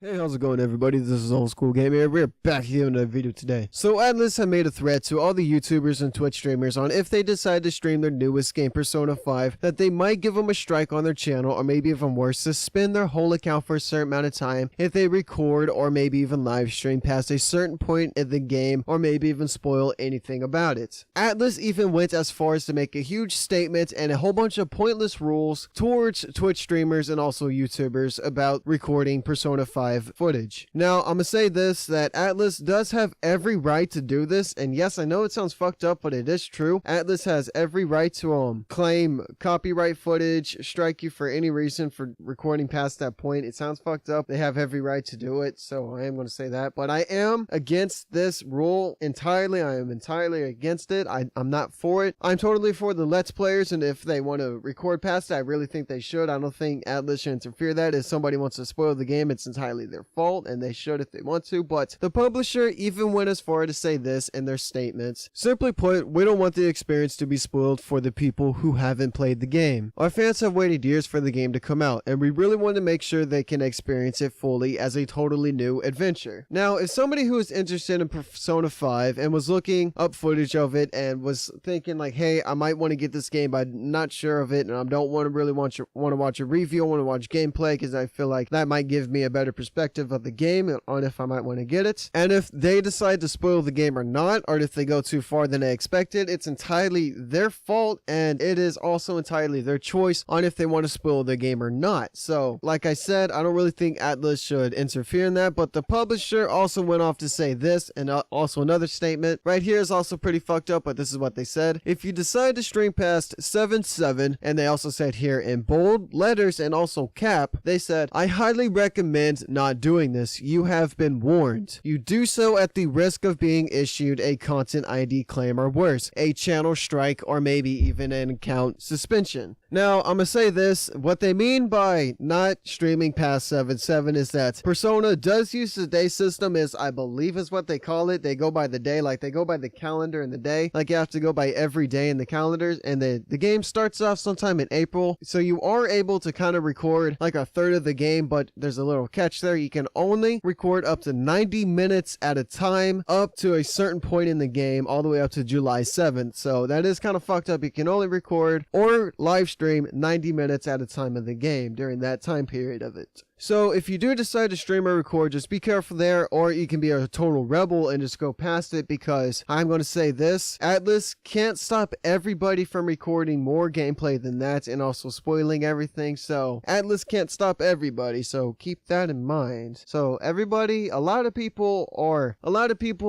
Hey, how's it going, everybody? This is Old School Gamer. We're back here in a video today. So Atlus have made a threat to all the YouTubers and Twitch streamers on if they decide to stream their newest game, Persona 5, that they might give them a strike on their channel, or maybe even worse, suspend their whole account for a certain amount of time if they record or maybe even live stream past a certain point in the game, or maybe even spoil anything about it. Atlus even went as far as to make a huge statement and a whole bunch of pointless rules towards Twitch streamers and also YouTubers about recording Persona 5 footage. Now, I'm gonna say this, that Atlus does have every right to do this, and yes, I know it sounds fucked up, but it is true. Atlus has every right to claim copyright footage, strike you for any reason for recording past that point. It sounds fucked up. They have every right to do it, so I am gonna say that. But I am against this rule entirely. I am entirely against it. I'm not for it. I'm totally for the Let's Players, and if they want to record past it, I really think they should. I don't think Atlus should interfere that. If somebody wants to spoil the game, it's entirely their fault, and they should if they want to. But the publisher even went as far to say this in their statements. Simply put, we don't want the experience to be spoiled for the people who haven't played the game. Our fans have waited years for the game to come out, and we really want to make sure they can experience it fully as a totally new adventure. Now, if somebody who is interested in Persona 5 and was looking up footage of it and was thinking like, hey, I might want to get this game, but I'm not sure of it, and I don't want to watch a review, I want to watch gameplay because I feel like that might give me a better perspective of the game on if I might want to get it. And if they decide to spoil the game or not, or if they go too far than they expected, it's entirely their fault, and it is also entirely their choice on if they want to spoil the game or not. So, like I said, I don't really think Atlus should interfere in that, but the publisher also went off to say this, and also another statement. Right here is also pretty fucked up, but this is what they said. If you decide to stream past 7/7, and they also said here in bold letters and also cap, they said, I highly recommend not doing this. You have been warned. You do so at the risk of being issued a content ID claim or worse, a channel strike, or maybe even an account suspension. Now, I'm gonna say this, what they mean by not streaming past 7/7 is that Persona does use the day system, is I believe is what they call it. They go by the day, like they go by the calendar in the day, like you have to go by every day in the calendars, and the game starts off sometime in April, so you are able to kind of record like a third of the game, but there's a little catch there. You can only record up to 90 minutes at a time up to a certain point in the game, all the way up to July 7th, so that is kind of fucked up. You can only record or live stream 90 minutes at a time of the game during that time period of it. So if you do decide to stream or record, just be careful there, or you can be a total rebel and just go past it, because I'm going to say this, Atlus can't stop everybody from recording more gameplay than that and also spoiling everything. So Atlus can't stop everybody, so keep that in mind. So everybody, a lot of people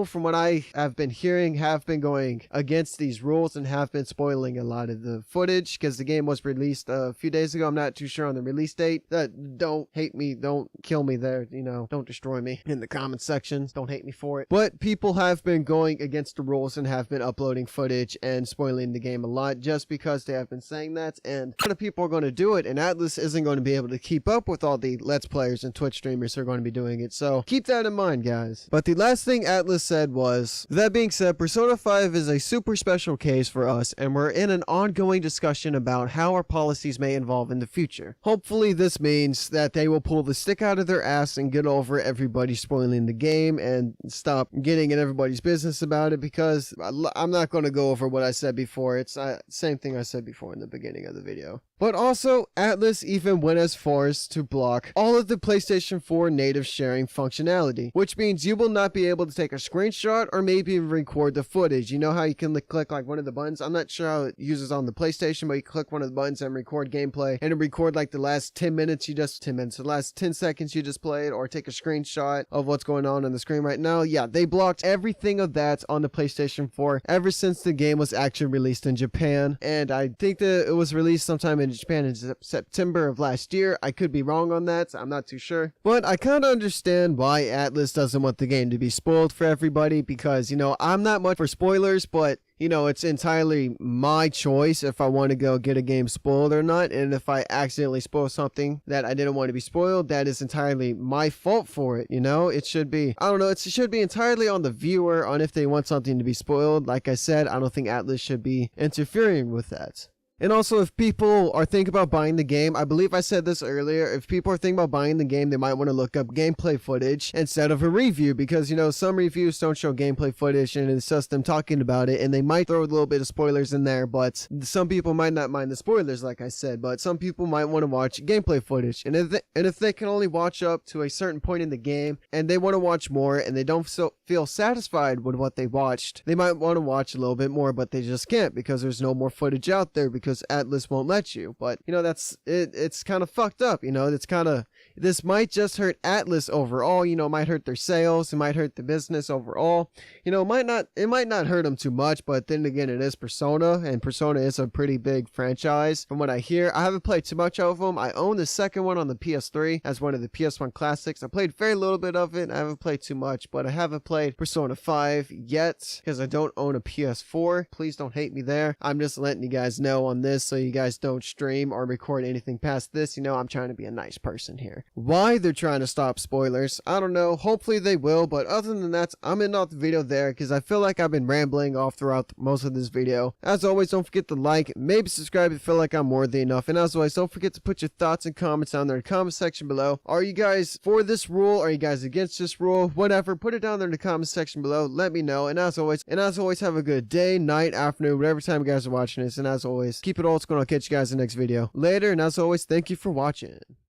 from what I have been hearing have been going against these rules and have been spoiling a lot of the footage, because the game was released a few days ago. I'm not too sure on the release date. Don't hate me, don't kill me there, don't destroy me in the comment sections, don't hate me for it. But people have been going against the rules and have been uploading footage and spoiling the game a lot just because they have been saying that, and a lot of people are going to do it, and Atlus isn't going to be able to keep up with all the Let's Players and Twitch streamers who are going to be doing it, so keep that in mind, guys. But the last thing Atlus said was, that being said, Persona 5 is a super special case for us, and we're in an ongoing discussion about how our policies may evolve in the future. Hopefully this means that they will pull the stick out of their ass and get over everybody spoiling the game and stop getting in everybody's business about it, because I'm not going to go over what I said before. It's the same thing I said before in the beginning of the video. But also, Atlus even went as far as to block all of the PlayStation 4 native sharing functionality, which means you will not be able to take a screenshot or maybe even record the footage. You know how you can click like one of the buttons? I'm not sure how it uses on the PlayStation, but you click one of the buttons and record gameplay, and it record like the last 10 minutes, the last 10 seconds you just played, or take a screenshot of what's going on the screen right now. Yeah, they blocked everything of that on the PlayStation 4 ever since the game was actually released in Japan, and I think that it was released sometime in Japan in September of last year. I could be wrong on that, I'm not too sure, but I kind of understand why Atlus doesn't want the game to be spoiled for everybody, because I'm not much for spoilers, but it's entirely my choice if I want to go get a game spoiled or not, and if I accidentally spoil something that I didn't want to be spoiled, that is entirely my fault for it. It should be, I don't know, it should be entirely on the viewer on if they want something to be spoiled. Like I said, I don't think Atlus should be interfering with that. And also, if people are thinking about buying the game, I believe I said this earlier, if people are thinking about buying the game, they might want to look up gameplay footage instead of a review, because, you know, some reviews don't show gameplay footage and it's just them talking about it, and they might throw a little bit of spoilers in there, but some people might not mind the spoilers, like I said, but some people might want to watch gameplay footage, and if they can only watch up to a certain point in the game, and they want to watch more, and they don't feel satisfied with what they watched, they might want to watch a little bit more, but they just can't, because there's no more footage out there, because Atlus won't let you. But, you know, that's it. It's kind of fucked up, you know. It's kind of, this might just hurt Atlus overall, you know. It might hurt their sales, it might hurt the business overall, you know. It might not hurt them too much, but then again, it is Persona, and Persona is a pretty big franchise from what I hear. I haven't played too much of them. I own the second one on the PS3 as one of the PS1 classics. I played very little bit of it. I haven't played too much, but I haven't played Persona 5 yet because I don't own a PS4. Please don't hate me there. I'm just letting you guys know on this so you guys don't stream or record anything past this. You know, I'm trying to be a nice person here. Why they're trying to stop spoilers, I don't know. Hopefully they will, but other than that, I'm ending off the video there because I feel like I've been rambling off throughout most of this video. As always, don't forget to like, maybe subscribe if you feel like I'm worthy enough, and as always, don't forget to put your thoughts and comments down there in the comment section below. Are you guys for this rule? Are you guys against this rule? Whatever, put it down there in the comment section below. Let me know, and as always, have a good day, night, afternoon, whatever time you guys are watching this, and as always, keep it old school. I'll catch you guys in the next video later, and as always, thank you for watching.